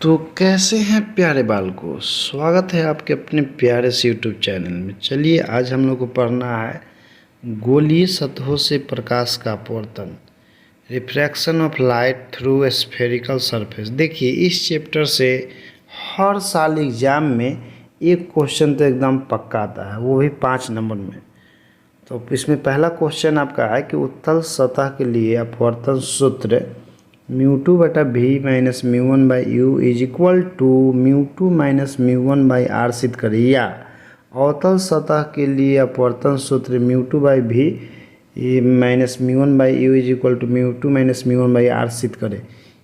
तो कैसे हैं प्यारे बालकों, स्वागत है आपके अपने प्यारे से यूट्यूब चैनल में। चलिए आज हम लोग को पढ़ना है गोलीय सतहों से प्रकाश का अपवर्तन, refraction of light through spherical surface. देखिए इस चैप्टर से हर साल एग्ज़ाम में एक क्वेश्चन तो एकदम पक्का आता है, वो भी 5 नंबर में। तो इसमें पहला क्वेश्चन आपका है कि उत्तल सतह के लिए अपवर्तन सूत्र μ2 बटा v minus μ1 by u is equal to μ2 minus μ1 by r सिद्ध करें, या अवतल सतह के लिए अपवर्तन सूत्र μ2 by v minus μ1 by u is equal to μ2 minus μ1 by r सिद्ध करें।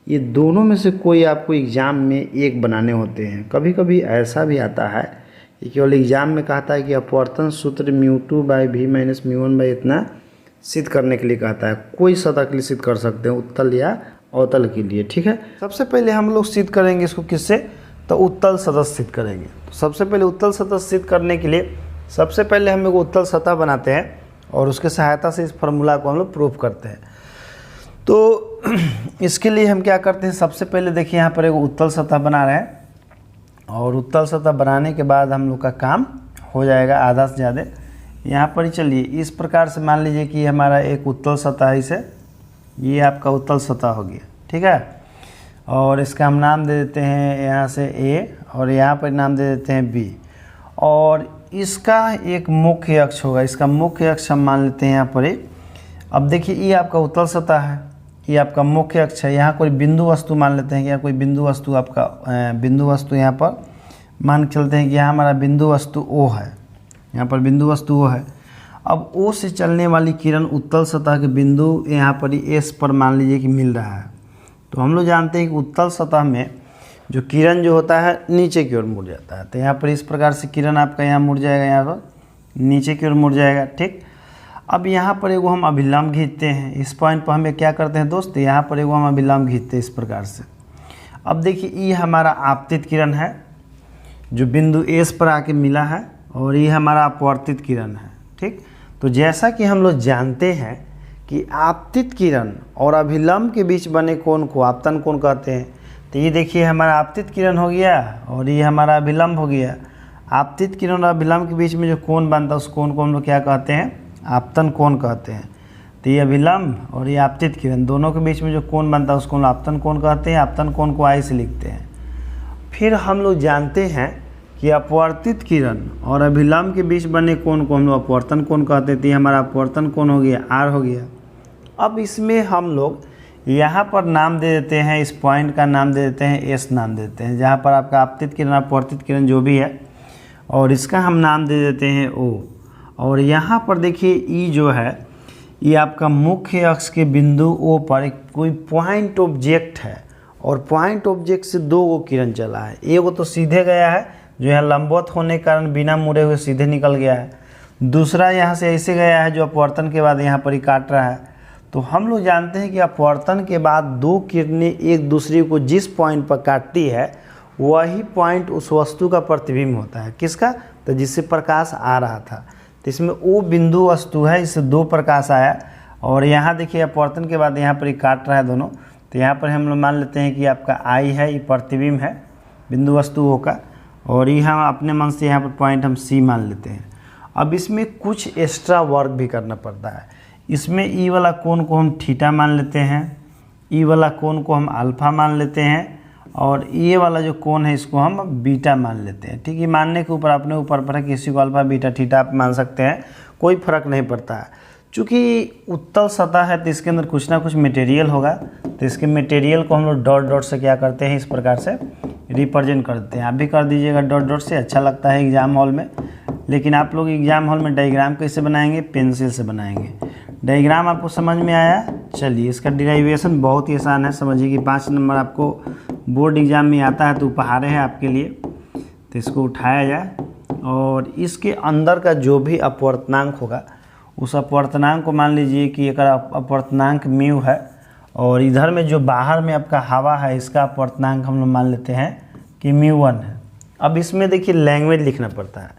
ये दोनों में से कोई आपको एग्ज़ाम में एक बनाने होते हैं। कभी कभी ऐसा भी आता है कि केवल एग्ज़ाम में कहता है कि अपवर्तन सूत्र μ2 बाई v माइनस μ1 बाई इतना सिद्ध करने के लिए कहता है। कोई सतह के लिए सिद्ध कर सकते हैं, उत्तल या अवतल के लिए, ठीक है। सबसे पहले हम लोग सिद्ध करेंगे इसको किससे, तो उत्तल सतह सिद्ध करेंगे। तो सबसे पहले उत्तल सतह सिद्ध करने के लिए सबसे पहले हम लोग उत्तल सतह बनाते हैं और उसके सहायता से इस फार्मूला को हम लोग प्रूफ करते हैं। तो इसके लिए हम क्या करते हैं, सबसे पहले देखिए यहाँ पर एक उत्तल सतह बना रहे हैं और उत्तल सतह बनाने के बाद हम लोग का काम हो जाएगा आधा से ज़्यादा। यहाँ पर ही चलिए इस प्रकार से मान लीजिए कि हमारा एक उत्तल सतह है, इसे ये आपका उत्तल सतह हो गया, ठीक है। और इसका हम नाम दे देते हैं यहाँ से A और यहाँ पर नाम दे देते हैं B। और इसका एक मुख्य अक्ष होगा, इसका मुख्य अक्ष हम मान लेते हैं यहाँ पर A। अब देखिए ये आपका उत्तल सतह है, ये आपका मुख्य अक्ष है। यहाँ कोई बिंदु वस्तु मान लेते हैं कि यहाँ कोई बिंदु वस्तु आपका बिंदु वस्तु यहाँ पर मान के चलते हैं कि यहाँ हमारा बिंदु वस्तु O है, यहाँ पर बिंदु वस्तु O है। अब O से चलने वाली किरण उत्तल सतह के बिंदु यहाँ पर S पर मान लीजिए कि मिल रहा है। तो हम लोग जानते हैं कि उत्तल सतह में जो किरण जो होता है नीचे की ओर मुड़ जाता है। तो यहाँ पर इस प्रकार से किरण आपका यहाँ मुड़ जाएगा, यहाँ पर नीचे की ओर मुड़ जाएगा, ठीक। अब यहाँ पर एगो हम अभिलंब खींचते हैं, इस पॉइंट पर हम क्या करते हैं दोस्त, यहाँ पर एगो हम अभिलंब खींचते हैं इस प्रकार से। अब देखिए ये हमारा आपतित किरण है जो बिंदु S पर आके मिला है और ये हमारा अपवर्तित किरण है, ठीक। तो जैसा कि हम लोग जानते हैं कि आपतित किरण और अभिलंब के बीच बने कोण को आपतन कोण कहते हैं। तो ये देखिए हमारा आपतित किरण हो गया और ये हमारा अभिलंब हो गया। आपतित किरण और अभिलंब के बीच में जो कोण बनता है उस कोण को हम लोग क्या कहते हैं, आपतन कोण कहते हैं। तो ये अभिलंब और ये आपतित किरण दोनों के बीच में जो कोण बनता है उसको हम आपतन कोण कहते हैं। आपतन कोण को I से लिखते हैं। फिर हम लोग जानते हैं कि अपवर्तित किरण और अभिलंब के बीच बने कोण को हम लोग अपवर्तन कोण कहते थे। हमारा अपवर्तन कोण हो गया R हो गया। अब इसमें हम लोग यहाँ पर नाम दे देते हैं, इस पॉइंट का नाम दे देते हैं S नाम दे देते हैं, जहाँ पर आपका आपतित किरण अपवर्तित किरण जो भी है, और इसका हम नाम दे देते हैं O। और यहाँ पर देखिए E जो है ये आपका मुख्य अक्ष के बिंदु O पर एक कोई पॉइंट ऑब्जेक्ट है और पॉइंट ऑब्जेक्ट से 2 गो किरण चला है। एक तो सीधे गया है जो यहाँ लंबवत होने के कारण बिना मुड़े हुए सीधे निकल गया है, दूसरा यहाँ से ऐसे गया है जो अपवर्तन के बाद यहाँ पर ही काट रहा है। तो हम लोग जानते हैं कि अपवर्तन के बाद 2 किरणें एक दूसरे को जिस पॉइंट पर काटती है वही पॉइंट उस वस्तु का प्रतिबिंब होता है। किसका, तो जिससे प्रकाश आ रहा था। तो इसमें O बिंदु वस्तु है, इससे 2 प्रकाश आया और यहाँ देखिए अपवर्तन के बाद यहाँ पर ही काट रहा है दोनों। तो यहाँ पर हम लोग मान लेते हैं कि आपका I है, ये प्रतिबिंब है बिंदु वस्तु O का, और ये हम अपने मन से यहाँ पर पॉइंट हम C मान लेते हैं। अब इसमें कुछ एक्स्ट्रा वर्क भी करना पड़ता है। इसमें E वाला कोण को हम थीटा मान लेते हैं, E वाला कोण को हम अल्फा मान लेते हैं और ये वाला जो कोण है इसको हम बीटा मान लेते हैं, ठीक है। मानने के ऊपर अपने ऊपर पर है, किसी को अल्फा बीटा थीटा आप मान सकते हैं, कोई फर्क नहीं पड़ता है। चूँकि उत्तल सतह है तो इसके अंदर कुछ ना कुछ मटेरियल होगा, तो इसके मटेरियल को हम लोग डॉट डॉट से क्या करते हैं, इस प्रकार से रिप्रेजेंट करते हैं। आप भी कर दीजिएगा डॉट डॉट से, अच्छा लगता है एग्ज़ाम हॉल में। लेकिन आप लोग एग्ज़ाम हॉल में डायग्राम कैसे बनाएंगे, पेंसिल से बनाएंगे। डायग्राम आपको समझ में आया, चलिए इसका डिराइवेशन बहुत ही आसान है। समझिए कि 5 नंबर आपको बोर्ड एग्ज़ाम में आता है तो उपहार है आपके लिए। तो इसको उठाया जाए और इसके अंदर का जो भी अपवर्तनांक होगा उस अपवर्तनांक को मान लीजिए कि एक अपवर्तनांक म्यू है और इधर में जो बाहर में आपका हवा है इसका अपवर्तनांक हम लोग मान लेते हैं कि μ1 है। अब इसमें देखिए लैंग्वेज लिखना पड़ता है।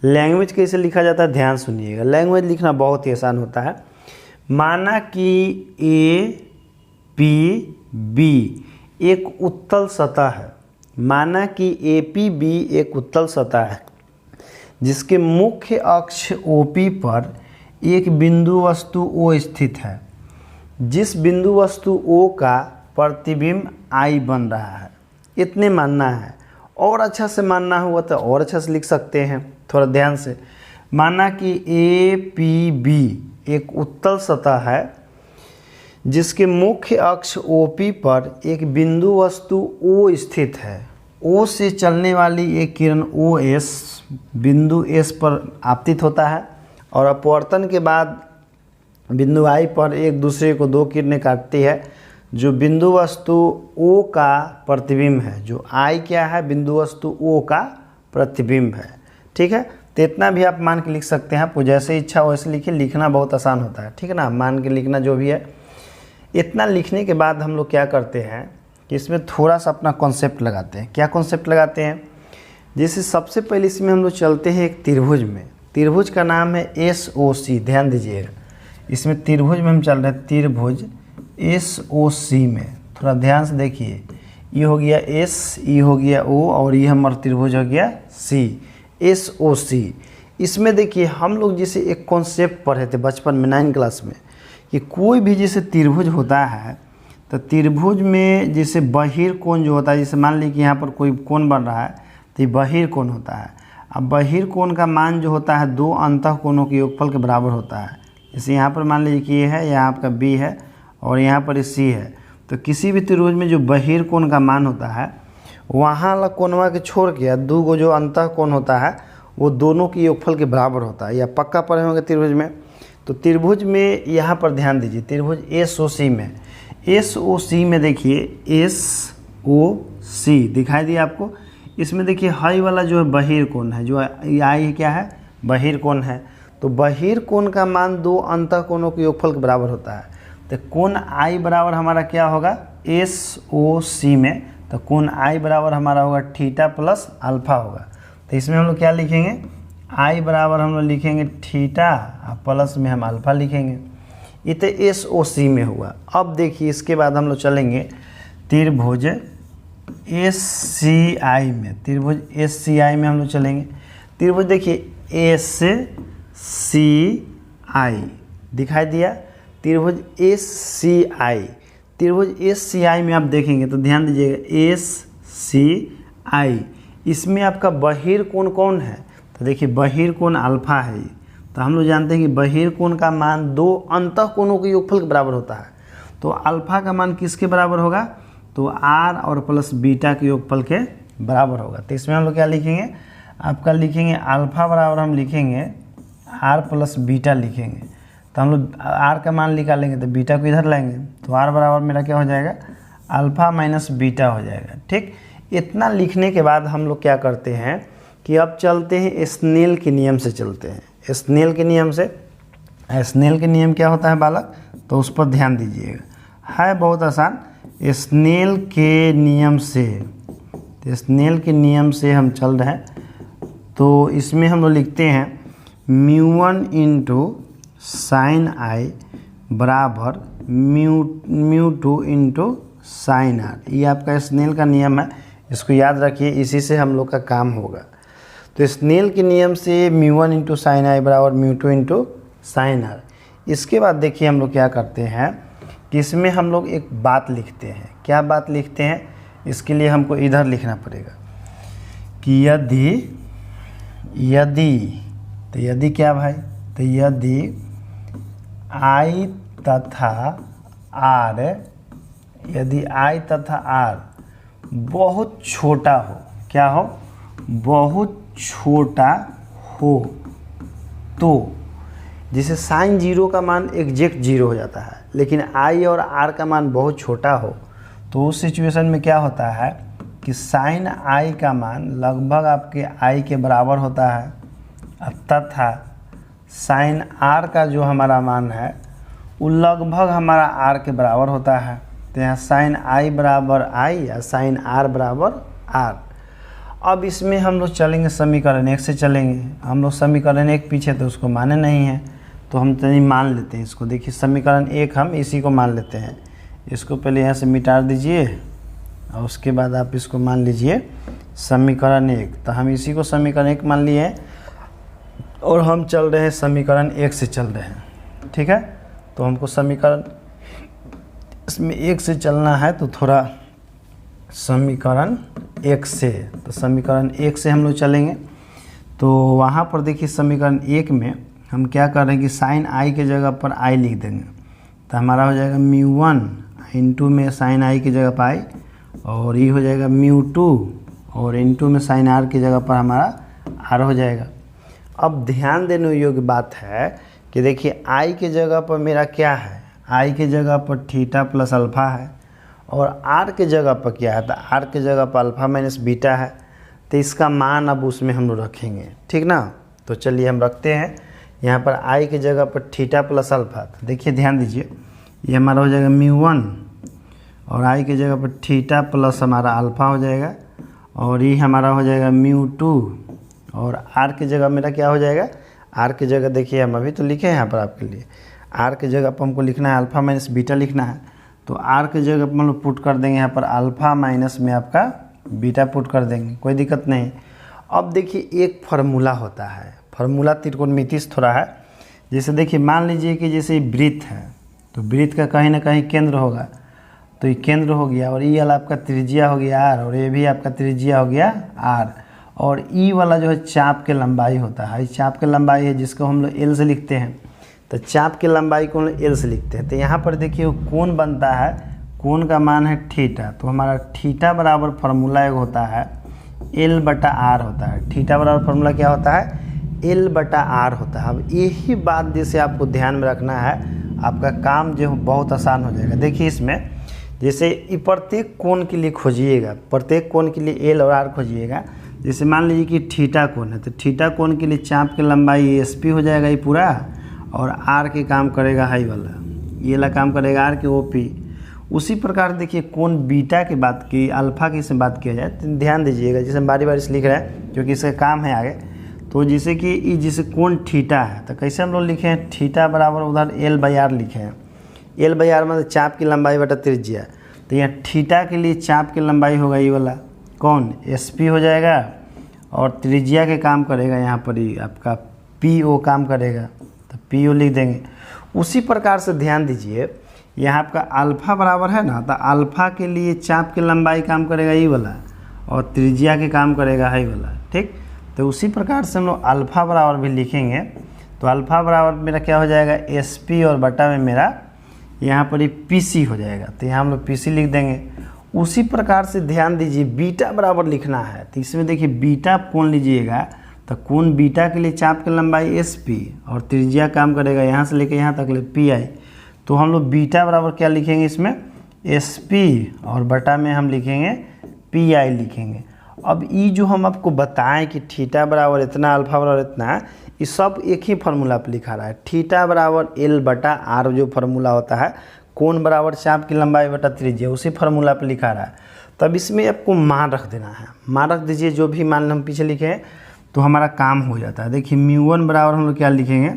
लैंग्वेज कैसे लिखा जाता है ध्यान सुनिएगा। लैंग्वेज लिखना बहुत ही आसान होता है। माना कि A P B एक उत्तल सतह है, माना कि APB एक उत्तल सतह है जिसके मुख्य अक्ष OP पर एक बिंदु वस्तु O स्थित है। जिस बिंदु वस्तु O का प्रतिबिंब I बन रहा है, इतने मानना है। और अच्छा से मानना हुआ तो और अच्छा से लिख सकते हैं, थोड़ा ध्यान से। माना कि APB एक उत्तल सतह है जिसके मुख्य अक्ष OP पर एक बिंदु वस्तु O स्थित है। O से चलने वाली एक किरण OS बिंदु S पर आपतित होता है और अपवर्तन के बाद बिंदु I पर एक दूसरे को दो किरणें काटती है जो बिंदु वस्तु O का प्रतिबिंब है। जो I क्या है, बिंदु वस्तु O का प्रतिबिंब है। ठीक है, तो इतना भी आप मान के लिख सकते हैं। आपको जैसे इच्छा वैसे लिखिए, लिखना बहुत आसान होता है। ठीक है ना, मान के लिखना जो भी है। इतना लिखने के बाद हम लोग क्या करते हैं कि इसमें थोड़ा सा अपना कॉन्सेप्ट लगाते हैं। क्या कॉन्सेप्ट लगाते हैं? जैसे सबसे पहले इसमें हम लोग चलते हैं एक त्रिभुज में। त्रिभुज का नाम है SOC। ध्यान दीजिएगा, इसमें त्रिभुज में हम चल रहे हैं, त्रिभुज SOC में। थोड़ा ध्यान से देखिए, ये हो गया S, ये हो गया O और ये हमारा त्रिभुज हो गया C, SOC। इसमें देखिए हम लोग जैसे एक कॉन्सेप्ट पढ़े थे बचपन में 9 क्लास में कि कोई भी जैसे त्रिभुज होता है तो त्रिभुज में जैसे बहिर्कोण जो होता है, जैसे मान लीजिए कि यहाँ पर कोई कोण बन रहा है तो ये बहिर्कोण होता है। अब बहिर्कोण का मान जो होता है दो अंतःकोणों के योगफल के बराबर होता है। जैसे यहाँ पर मान लीजिए कि ये है, यहाँ आपका B है और यहाँ पर C है। तो किसी भी त्रिभुज में जो बहिर्कोण का मान होता है वहाँ वाला कोणवा के छोड़ के दो गो जो अंतःकोण होता है वो दोनों के योगफल के बराबर होता है। या पक्का पढ़े होंगे त्रिभुज में। तो त्रिभुज में यहाँ पर ध्यान दीजिए, त्रिभुज SOC में, SOC में देखिए SOC दिखाई दिया आपको। इसमें देखिए हाई वाला जो है बहिर्कोण है, जो I क्या है, बहिर्कोण है। तो बहिर्कोण का मान दो अंतःकोणों के योगफल के बराबर होता है। तो कोण I बराबर हमारा क्या होगा SOC में, तो कोण I बराबर हमारा होगा थीटा प्लस अल्फा होगा। तो इसमें हम लोग क्या लिखेंगे, I बराबर हम लोग लिखेंगे थीटा और प्लस में हम अल्फा लिखेंगे। ये तो SOC में हुआ। अब देखिए इसके बाद हम लोग चलेंगे त्रिभुज SCI में। त्रिभुज SCI में हम लोग चलेंगे। त्रिभुज देखिए SCI दिखाई दिया, त्रिभुज SCI। त्रिभुज SCI में आप देखेंगे तो ध्यान दीजिएगा SCI, इसमें आपका बहिर्कोण कौन है, तो देखिए बहिर्कोण अल्फा है। तो हम लोग जानते हैं कि बहिर्कोण का मान दो अंतःकोणों के योगफल के बराबर होता है। तो अल्फा का मान किसके बराबर होगा, तो R और प्लस बीटा के योगफल के बराबर होगा। तो इसमें हम लोग क्या लिखेंगे, आपका लिखेंगे अल्फा बराबर हम लिखेंगे R प्लस बीटा लिखेंगे। तो हम लोग R का मान निकालेंगे तो बीटा को इधर लाएंगे, तो R बराबर मेरा क्या हो जाएगा, अल्फा माइनस बीटा हो जाएगा। ठीक, इतना लिखने के बाद हम लोग क्या करते हैं कि अब चलते हैं स्नेल के नियम से चलते हैं। स्नेल के नियम से, स्नेल के नियम क्या होता है बालक, तो उस पर ध्यान दीजिएगा, है बहुत आसान। स्नेल के नियम से, तो स्नेल के नियम से हम चल रहे हैं। तो इसमें हम लोग लिखते हैं μ1 इंटू साइन I बराबर μ2 इंटू साइन R। ये आपका स्नेल का नियम है, इसको याद रखिए, इसी से हम लोग का काम होगा। तो स्नेल के नियम से μ1 इंटू साइन I बराबर μ2 इंटू साइन R। इसके बाद देखिए हम लोग क्या करते हैं कि इसमें हम लोग एक बात लिखते हैं। क्या बात लिखते हैं, इसके लिए हमको इधर लिखना पड़ेगा कि यदि क्या भाई, तो यदि I तथा R, यदि I तथा R बहुत छोटा हो, क्या हो, बहुत छोटा हो, तो जैसे साइन 0 का मान एग्जैक्ट 0 हो जाता है, लेकिन I और R का मान बहुत छोटा हो, तो उस सिचुएशन में क्या होता है कि साइन I का मान लगभग आपके I के बराबर होता है, तथा साइन R का जो हमारा मान है वो लगभग हमारा R के बराबर होता है। तो यहाँ साइन I बराबर I या साइन R बराबर R। अब इसमें हम लोग चलेंगे समीकरण 1 से चलेंगे। हम लोग समीकरण 1 पीछे तो उसको माने नहीं है, तो हम तनी मान लेते हैं इसको। देखिए समीकरण 1 हम इसी को मान लेते हैं। इसको पहले यहाँ से मिटा दीजिए और उसके बाद आप इसको मान लीजिए समीकरण 1। तो हम इसी को समीकरण 1 मान लिए हैं और हम चल रहे हैं समीकरण 1 से चल रहे हैं, ठीक है। तो हमको समीकरण इसमें 1 से चलना है, तो थोड़ा समीकरण 1 से, तो समीकरण 1 से हम लोग चलेंगे। तो वहाँ पर देखिए समीकरण 1 में हम क्या कर रहे हैं कि साइन आई के जगह पर आई लिख देंगे। तो हमारा हो जाएगा μ1 इंटू में साइन आई की जगह पर आई, और ये हो जाएगा μ2 और इंटू में साइन आर की जगह पर हमारा आर हो जाएगा। अब ध्यान देने योग्य बात है कि देखिए आई के जगह पर मेरा क्या है, आई के जगह पर थीटा प्लस अल्फ़ा है, और आर के जगह पर क्या है, तो आर के जगह पर अल्फ़ा माइनस बीटा है। तो इसका मान अब उसमें हम लोग रखेंगे, ठीक ना। तो चलिए हम रखते हैं यहाँ पर आई की जगह पर थीटा प्लस अल्फ़ा। तो देखिए ध्यान दीजिए, ये हमारा हो जाएगा μ1 और आई की जगह पर थीटा प्लस हमारा अल्फ़ा हो जाएगा, और ये हमारा हो जाएगा μ2 और आर की जगह मेरा क्या हो जाएगा, आर की जगह देखिए हम अभी तो लिखे हैं यहाँ पर आपके लिए, आर की जगह पर हमको लिखना है अल्फ़ा माइनस बीटा लिखना है। तो आर की जगह पर हम लोग पुट कर देंगे यहाँ पर अल्फ़ा माइनस में आपका बीटा पुट कर देंगे, कोई दिक्कत नहीं। अब देखिए एक फार्मूला होता है, फार्मूला त्रिकोणमिति से थोड़ा है। जैसे देखिए मान लीजिए कि जैसे वृत्त है, तो वृत्त का कहीं ना कहीं केंद्र होगा, तो ये केंद्र हो गया, और ये वाला आपका त्रिज्या हो गया आर, और ये भी आपका त्रिज्या हो गया आर, और ई वाला जो है चाप के लंबाई होता है, ये चाप की लंबाई है जिसको हम लोग एल से लिखते हैं। तो चाप की लंबाई को हम लोग एल से लिखते हैं। तो यहाँ पर देखिए कोण बनता है, कोण का मान है थीटा, तो हमारा थीटा बराबर फार्मूला एक होता है एल बटा आर होता है। थीटा बराबर फार्मूला क्या होता है, एल बटा आर होता है। अब यही बात जैसे आपको ध्यान में रखना है, आपका काम जो बहुत आसान हो जाएगा। देखिए इसमें जैसे प्रत्येक कोण के लिए खोजिएगा, प्रत्येक कोण के लिए एल और आर खोजिएगा। जैसे मान लीजिए कि थीटा कोण है, तो थीटा कोण के लिए चाप की लंबाई एस पी हो जाएगा ये पूरा, और आर के काम करेगा हाई वाला, ये वाला काम करेगा आर के ओ पी। उसी प्रकार देखिए कोण बीटा की बात की, अल्फ़ा की से बात किया जाए तो ध्यान दीजिएगा, जैसे हम बारी बारी से लिख रहे हैं क्योंकि इसका काम है आगे। तो जैसे कि जैसे कोण थीटा है, तो कैसे हम लोग लिखे हैं, थीटा बराबर उधर एल बाई आर लिखे हैं। एल बाई आर मतलब चाप की लंबाई बटा त्रिज्या। तो यहाँ थीटा के लिए चाप की लंबाई होगा ये वाला कौन एस पी हो जाएगा, और त्रिज्या के काम करेगा यहाँ पर ही आपका पी ओ काम करेगा, तो पी ओ लिख देंगे। उसी प्रकार से ध्यान दीजिए यहाँ आपका अल्फ़ा बराबर है ना, तो अल्फ़ा के लिए चाप की लंबाई काम करेगा ये वाला, और त्रिज्या के काम करेगा हाई वाला, ठीक। तो उसी प्रकार से हम लोग अल्फ़ा बराबर भी लिखेंगे। तो अल्फ़ा बराबर मेरा क्या हो जाएगा, एस पी और बटा में मेरा यहाँ पर ही पी सी हो जाएगा, तो यहाँ हम लोग पी सी लिख देंगे। उसी प्रकार से ध्यान दीजिए बीटा बराबर लिखना है, तो इसमें देखिए बीटा कोण लीजिएगा, तो कोण बीटा के लिए चाप की लंबाई एस पी और त्रिज्या काम करेगा यहाँ से लेकर यहाँ तक ले पी आई। तो हम लोग बीटा बराबर क्या लिखेंगे इसमें, एस पी और बटा में हम लिखेंगे पी आई लिखेंगे। अब ये जो हम आपको बताएं कि थीटा बराबर इतना, अल्फ़ा बराबर इतना, ये सब एक ही फार्मूला पर लिखा रहा है। थीटा बराबर एल बटा आर जो फार्मूला होता है, कोण बराबर चाप की लंबाई बटा त्रिज्या, उसी फार्मूला पर लिखा रहा है। तब इसमें आपको मान रख देना है, मान रख दीजिए जो भी मान हम पीछे लिखे हैं, तो हमारा काम हो जाता है। देखिए μ1 बराबर हम लोग क्या लिखेंगे,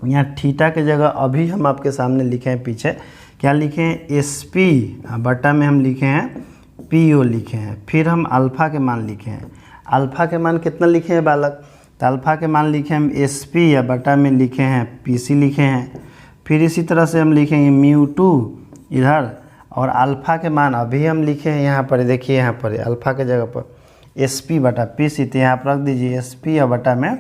यहाँ थीटा के जगह अभी हम आपके सामने लिखे हैं पीछे क्या लिखे हैं, एस पी बटा में हम लिखे हैं पी ओ लिखे हैं। फिर हम अल्फ़ा के मान लिखे हैं, अल्फ़ा के मान कितना लिखे हैं बालक, तो अल्फ़ा के मान लिखे हम एस पी या बटा में लिखे हैं पी सी लिखे हैं। फिर इसी तरह से हम लिखेंगे μ2 इधर, और अल्फ़ा के मान अभी हम लिखे हैं यहाँ पर, देखिए यहाँ पर अल्फ़ा के जगह पर एस पी बटा पी सी, तो यहाँ पर रख दीजिए एस पी या बटा में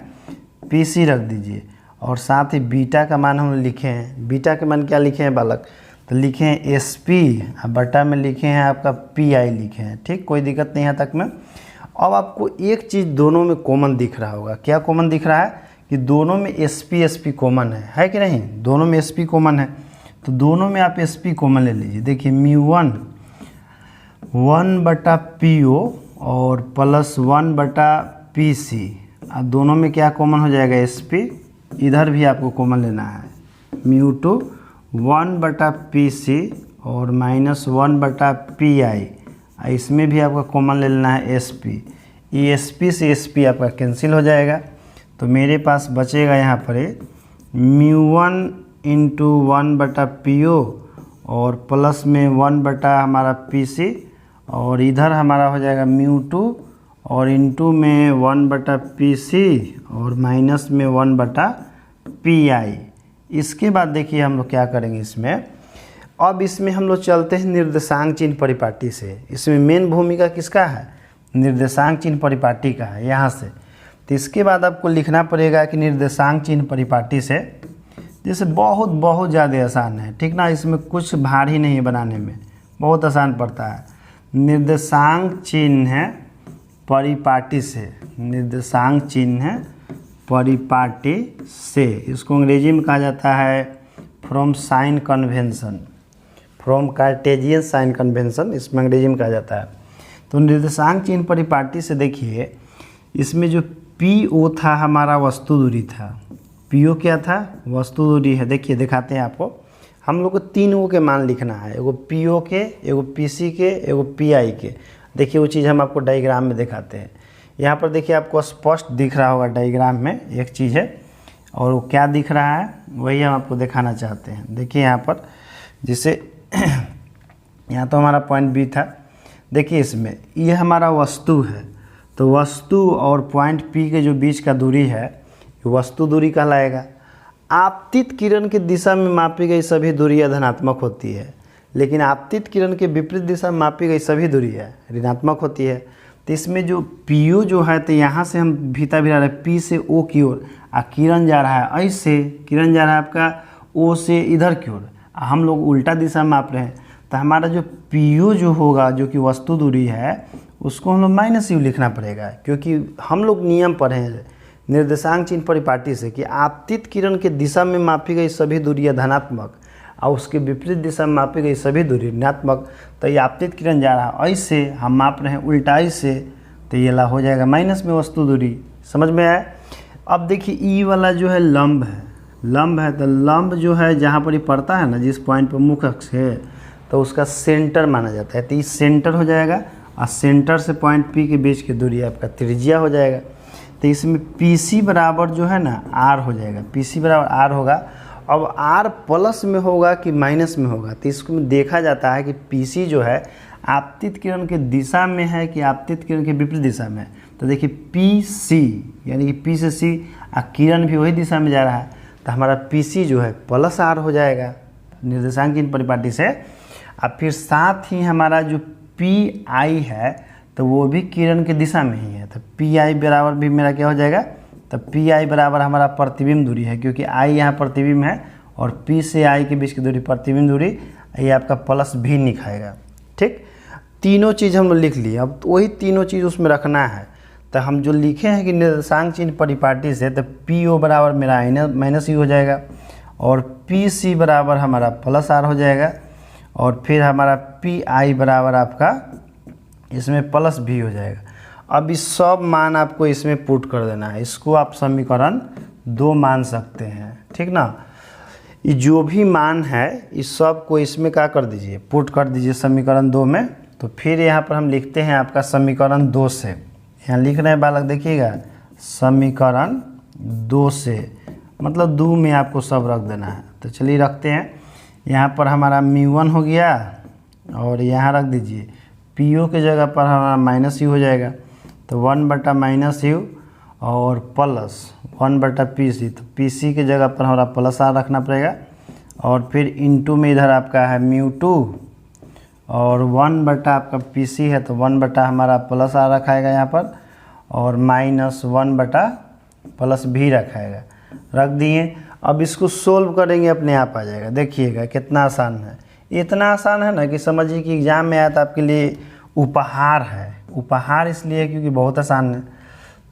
पी सी रख दीजिए। और साथ ही बीटा का मान हम लिखे हैं, बीटा के मान क्या लिखे हैं बालक, तो लिखे हैं एस पी बटा में लिखे हैं आपका पी आई लिखे हैं, ठीक, कोई दिक्कत नहीं यहाँ तक में। अब आपको एक चीज़ दोनों में कॉमन दिख रहा होगा, क्या कॉमन दिख रहा है कि दोनों में एस पी कॉमन है कि नहीं, दोनों में एस पी कॉमन है। तो दोनों में आप एस पी कॉमन ले लीजिए। देखिए μ1 1 बटा पी ओ और प्लस 1 बटा पी सी, अब दोनों में क्या कॉमन हो जाएगा, एस पी, इधर भी आपको कॉमन लेना है μ2 1 बटा पी सी और माइनस 1 बटा पी आई, इसमें भी आपका कॉमन ले लेना है एस पी। ये एस पी से एस पी आपका कैंसिल हो जाएगा, तो मेरे पास बचेगा यहाँ पर μ1 इंटू 1 बटा पी ओ और प्लस में 1 बटा हमारा पी सी और इधर हमारा हो जाएगा म्यू टू और इनटू में 1/PC और माइनस में 1/PI। इसके बाद देखिए हम लोग क्या करेंगे इसमें, अब इसमें हम लोग चलते हैं निर्देशांक चिन्ह परिपाटी से। इसमें मेन भूमिका किसका है, निर्देशांक चिन्ह परिपाटी का है यहाँ से। तो इसके बाद आपको लिखना पड़ेगा कि निर्देशांक चिन्ह परिपाटी से, जैसे बहुत ज़्यादा आसान है, ठीक ना, इसमें कुछ भारी नहीं है बनाने में, बहुत आसान पड़ता है। निर्देशांक चिन्ह परिपाटी से, निर्देशांक चिन्ह परिपाटी से, इसको अंग्रेजी में कहा जाता है from sign convention, from Cartesian sign convention, इसमें अंग्रेजी में कहा जाता है। तो निर्देशांक चिन्ह परिपाटी से देखिए, इसमें जो PO था हमारा वस्तु दूरी था, PO क्या था, वस्तु दूरी है। देखिए दिखाते हैं आपको, हम लोग को 3 के मान लिखना है, एगो PO के, एगो PC के, एगो PI के। देखिए वो चीज़ हम आपको डायग्राम में दिखाते हैं। यहाँ पर देखिए आपको स्पष्ट दिख रहा होगा डायग्राम में एक चीज़ है, और वो क्या दिख रहा है वही हम आपको दिखाना चाहते हैं। देखिए यहाँ पर जैसे यहाँ तो हमारा पॉइंट B था, देखिए इसमें ये हमारा वस्तु है, तो वस्तु और पॉइंट P के जो बीच का दूरी है ये वस्तु दूरी कहलाएगा। आपतित किरण की दिशा में मापी गई सभी दूरियां धनात्मक होती है, लेकिन आपतित किरण के विपरीत दिशा में मापी गई सभी दूरियां ऋणात्मक होती है। तो इसमें जो PO जो है, तो यहाँ से हम भीतर भी आ रहे हैं P से O की ओर, किरण जा रहा है ऐसे, किरण जा रहा है आपका O से इधर की ओर, हम लोग उल्टा दिशा में माप रहे हैं। तो हमारा जो PO जो होगा, जो कि वस्तु दूरी है, उसको हम लोग -U लिखना पड़ेगा, क्योंकि हम लोग नियम पढ़े हैं निर्देशांक चिन्ह परिपाटी से कि आपतित किरण के दिशा में मापी गई सभी दूरियां धनात्मक और उसके विपरीत दिशा में मापी गई सभी दूरी ऋणात्मक। तो ये आपतित किरण जा रहा है ऐसे, हम माप रहे हैं उल्टा से, तो ये ला हो जाएगा माइनस में वस्तु दूरी। समझ में आया। अब देखिए ई वाला जो है लंब है, लंब है, तो लंब जो है जहाँ पर ये पड़ता है ना, जिस पॉइंट पर मुख्य अक्ष है, तो उसका सेंटर माना जाता है। तो ये सेंटर हो जाएगा, और सेंटर से पॉइंट P के बीच की दूरी आपका त्रिज्या हो जाएगा। तो इसमें PC बराबर जो है ना R हो जाएगा, PC बराबर R होगा। अब R प्लस में होगा कि माइनस में होगा, तो इसको देखा जाता है कि PC जो है आपतित किरण के दिशा में है कि आपतित किरण के विपरीत दिशा में है। तो देखिए PC यानी कि P से C, किरण भी वही दिशा में जा रहा है, तो हमारा PC जो है +R हो जाएगा निर्देशांक चिन्ह परिपाटी से। अब फिर साथ ही हमारा जो PI है, तो वो भी किरण की दिशा में ही है, तो PI बराबर भी मेरा क्या हो जाएगा, तो PI बराबर हमारा प्रतिबिंब दूरी है, क्योंकि I यहाँ प्रतिबिंब है और P से I के बीच की दूरी प्रतिबिंब दूरी, ये आपका +V लिखाएगा। ठीक, तीनों चीज़ हम लोग लिख लिए। अब वही तीनों चीज़ उसमें रखना है, तो हम जो लिखे हैं कि निर्देशांक चिन्ह परिपाटी से, तो PO बराबर मेरा -U हो जाएगा और PC बराबर हमारा +R हो जाएगा, और फिर हमारा PI बराबर आपका इसमें +V हो जाएगा। अब इस सब मान आपको इसमें पुट कर देना है, इसको आप समीकरण 2 मान सकते हैं। ठीक ना, ये जो भी मान है इस सब को इसमें क्या कर दीजिए, पुट कर दीजिए समीकरण 2 में। तो फिर यहाँ पर हम लिखते हैं आपका समीकरण 2 से, यहाँ लिख रहे हैं बालक देखिएगा, समीकरण 2 से मतलब 2 में आपको सब रख देना है। तो चलिए रखते हैं, यहाँ पर हमारा μ1 हो गया, और यहाँ रख दीजिए PO के जगह पर हमारा -U हो जाएगा, तो 1/-U और +1/PC, तो PC के जगह पर हमारा +R रखना पड़ेगा, और फिर इनटू में इधर आपका है μ2 और 1/ आपका PC है, तो 1/ हमारा +R रखाएगा यहाँ पर, और -1/+V रखाएगा, रख दिए। अब इसको सोल्व करेंगे, अपने आप आ जाएगा। देखिएगा कितना आसान है, इतना आसान है ना कि समझिए कि एग्ज़ाम में आया तो आपके लिए उपहार है। उपहार इसलिए क्योंकि बहुत आसान है।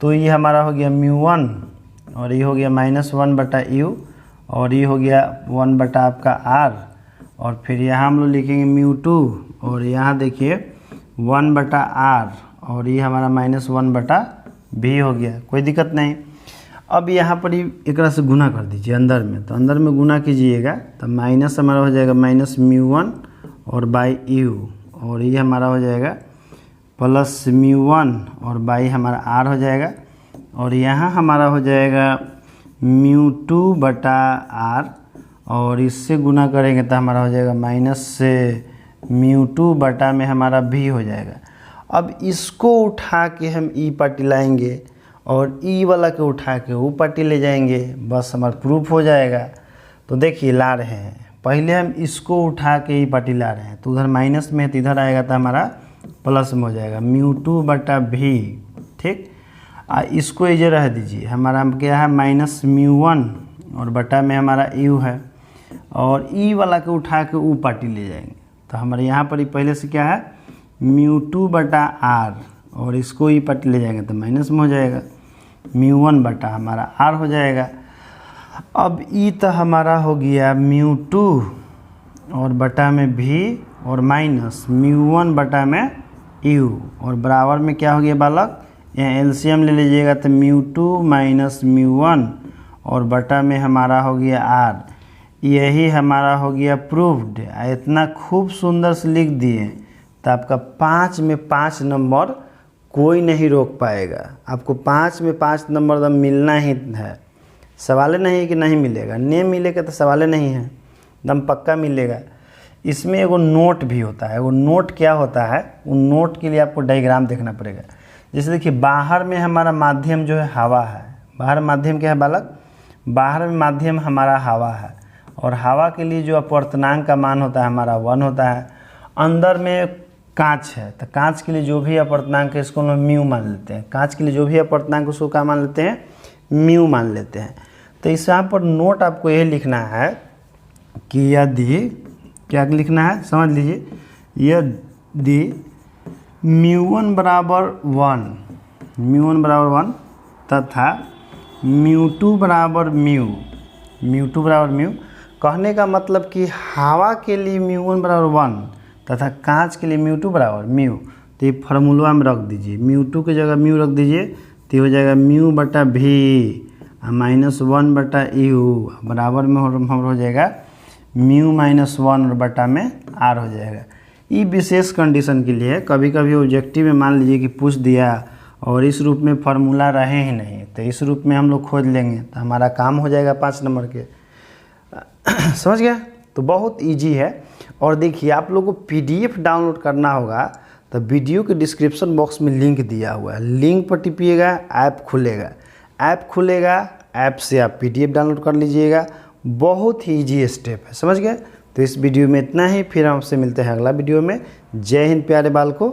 तो ये हमारा हो गया μ1 और ये हो गया -1/U और ये हो गया 1/ आपका R, और फिर यहाँ हम लोग लिखेंगे μ2 और यहाँ देखिए 1/R और ये हमारा -1/V हो गया, कोई दिक्कत नहीं। अब यहाँ पर ही एक से गुना कर दीजिए अंदर में, तो अंदर में गुना कीजिएगा तो माइनस हमारा हो जाएगा -μ1 और /U, और ये हमारा हो जाएगा +μ1 और हमारा R हो जाएगा, और यहाँ हमारा हो जाएगा μ2/R और इससे गुना करेंगे तो हमारा हो जाएगा -से μ2 बटा में हमारा v हो जाएगा। अब इसको उठा के हम ई पार्टी लाएंगे और ई वाला के उठा के वो पार्टी ले जाएंगे, बस हमारा प्रूफ हो जाएगा। तो देखिए ला रहे हैं, पहले हम इसको उठा के ई पार्टी ला रहे हैं, तो उधर माइनस में है तो इधर आएगा तो हमारा प्लस में हो जाएगा μ2 बटा v। ठीक, इसको इधर रह दीजिए, हमारा क्या है माइनस μ1 और बटा में हमारा u है, और ई वाला के उठा के वो पार्टी ले जाएंगे। तो हमारे यहाँ पर पहले से क्या है μ2 बटा r, और इसको ई पार्टी ले जाएंगे तो माइनस में हो जाएगा, μ1 बटा हमारा r हो जाएगा। अब ई तो हमारा हो गया μ2 और बटा में v और माइनस μ1 बटा में u, और बराबर में क्या हो गया बालक, यहाँ एलसीएम ले लीजिएगा तो μ2 माइनस μ1 और बटा में हमारा हो गया r। यही हमारा हो गया प्रूव्ड। इतना खूब सुंदर से लिख दिए तो आपका 5 में 5 नंबर कोई नहीं रोक पाएगा। आपको 5 में 5 नंबर एकदम मिलना ही है, सवाल नहीं कि नहीं मिलेगा, नहीं मिलेगा तो सवाल नहीं है, एकदम पक्का मिलेगा। इसमें एगो नोट भी होता है। वो नोट क्या होता है, उन नोट के लिए आपको डायग्राम देखना पड़ेगा। जैसे देखिए बाहर में हमारा माध्यम जो है हवा है, बाहर माध्यम क्या है बालक, बाहर में माध्यम हमारा हवा है, और हवा के लिए जो अपवर्तनांक का मान होता है हमारा 1 होता है। अंदर में कांच है, तो कांच के लिए जो भी अपवर्तनांक है इसको हम म्यू मान लेते हैं, कांच के लिए जो भी अपवर्तनांक उसको क्या मान लेते हैं, म्यू मान लेते हैं। तो इस यहाँ पर नोट आपको ये लिखना है कि यदि क्या लिखना है समझ लीजिए, यदि μ1 बराबर 1 तथा μ2 बराबर म्यू, कहने का मतलब कि हवा के लिए μ1 बराबर 1 तथा कांच के लिए μ2 बराबर म्यू। तो ये फार्मूला में रख दीजिए, μ2 की जगह म्यू रख दीजिए, तो हो जाएगा म्यू बटा v माइनस 1 बटा u, बराबर में हो जाएगा म्यू माइनस 1 और बटा में r हो जाएगा। ये विशेष कंडीशन के लिए, कभी कभी ऑब्जेक्टिव में मान लीजिए कि पूछ दिया और इस रूप में फार्मूला रहे ही नहीं, तो इस रूप में हम लोग खोज लेंगे तो हमारा काम हो जाएगा 5 नंबर के। समझ गया? तो बहुत इजी है। और देखिए आप लोगों को PDF डाउनलोड करना होगा तो वीडियो के डिस्क्रिप्शन बॉक्स में लिंक दिया हुआ है, लिंक पर टिपिएगा, ऐप खुलेगा, ऐप से आप PDF डाउनलोड कर लीजिएगा। बहुत ही इजी स्टेप है, समझ गए? तो इस वीडियो में इतना ही, फिर आपसे मिलते हैं अगला वीडियो में। जय हिंद प्यारे बालकों।